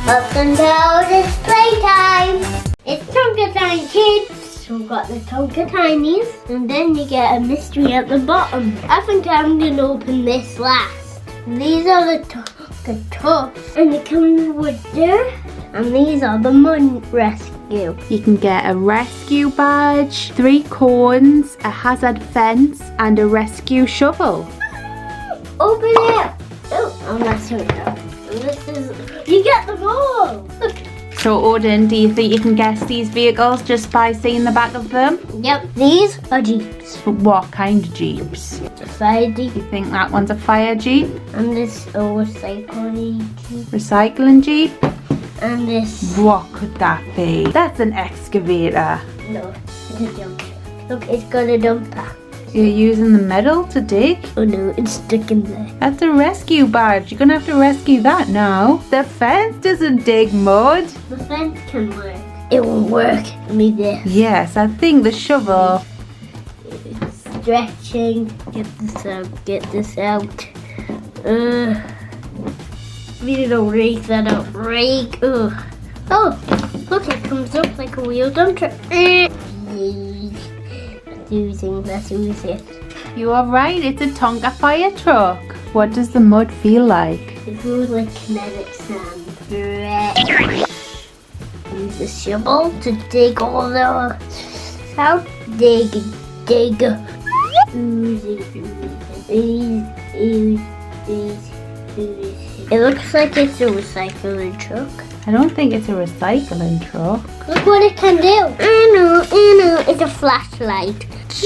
Welcome to Odin's playtime. It's Tonka Time, kids. So we've got the Tonka Tinys, and then you get a mystery at the bottom. I think I'm going to open this last. These are the Tonka Tough, and they come with dirt, and these are the Mud Rescue. You can get a rescue badge, 3 cones, a hazard fence, and a rescue shovel. Open it. Oh, that's it. This is, you get them all. Look. So Odin, do you think you can guess these vehicles just by seeing the back of them? Yep, these are Jeeps. But what kind of Jeeps? A fire Jeep. You think that one's a fire Jeep? And this a recycling Jeep. Recycling Jeep? And this. What could that be? That's an excavator. No, it's a dump truck. Look, it's got a dumper. You're using the metal to dig? Oh no, it's stuck in there. That's a rescue badge. You're gonna have to rescue that now. The fence doesn't dig mud. The fence can work. It won't work. Let me this. Yes, I think the shovel. It's stretching. Get this out. Get this out. We don't rake that out. Rake. Oh, look, it comes up like a wheel dump truck. That's oozing. You are right, it's a Tonka fire truck. What does the mud feel like? It feels like kinetic sand. Use the shovel to dig all the out. Dig. Ooze. It looks like it's a recycling truck. I don't think it's a recycling truck. Look what it can do. I know. It's a flashlight. I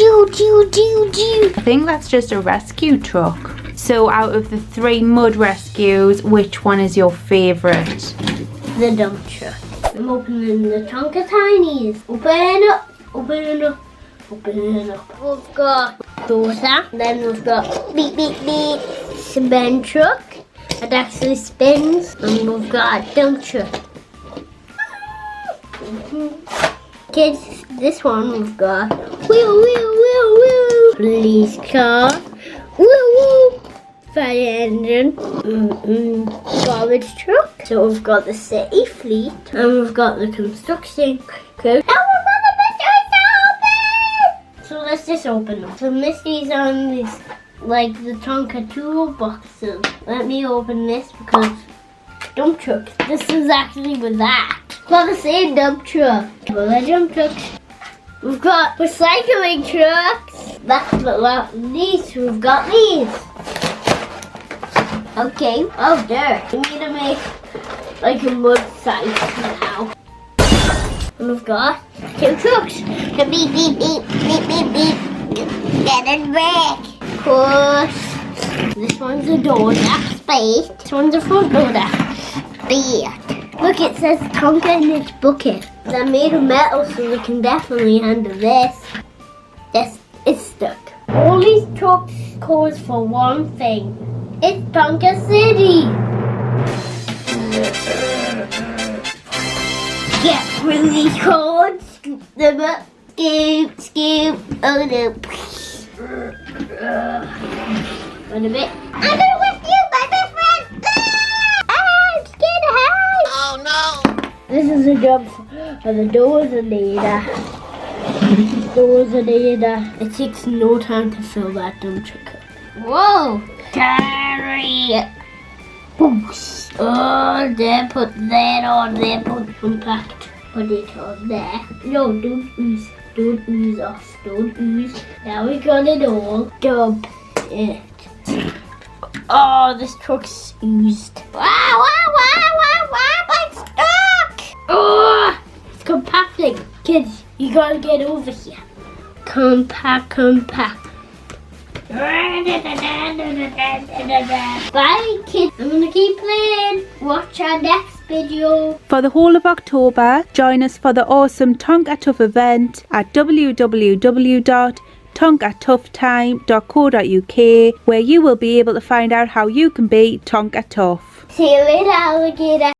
think that's just a rescue truck. So out of the 3 mud rescues, which one is your favourite? The dump truck. I'm opening the Tonka Tinys. Open up. We've got dozer. Then we've got beep. Spin truck. It actually spins. And we've got dump truck. Kids, this one we've got wheel. Police car. Woo. Fire engine. Garbage truck. So we've got the city fleet. And we've got the construction crew. So let's just open them. So Misty's on this, like the Tonka toolboxes. Let me open this because dump truck. This is actually with that. Got the same dump truck. Well, the dump trucks. We've got recycling trucks. That's what these. We've got these. Okay. Oh, dirt. We need to make like a mud site now. And we've got 2 trucks. Beep. Get it back. Push. This one's a dozer. Space. This one's a front loader. Beard. Look, it says Tonka in its bucket. They're made of metal, so they can definitely handle this. Yes, it's stuck. All these trucks calls for one thing. It's Tonka City. Get rid of these cords. Scoop them up. Scoop. Oh no. Wait a bit. I'm gonna rescue my best friend. I'm scared of heights. Oh no. This is a job for the dozer. It takes no time to fill that dump truck up. Whoa! Carry it. Boost. Oh, there, put that on there. Put it on there. No, don't ooze. Don't ooze off. Don't ooze. Now we got it all. Dump it. Oh, this truck's oozed. Wow, I'm stuck! Oh, it's compacting. Kids, you gotta get over here. Compact. Bye, kids. I'm gonna keep playing. Watch our next video. For the whole of October, join us for the awesome Tonka Tough event at www.tonkatoughTime.co.uk, where you will be able to find out how you can be Tonka Tough. See you later, alligator.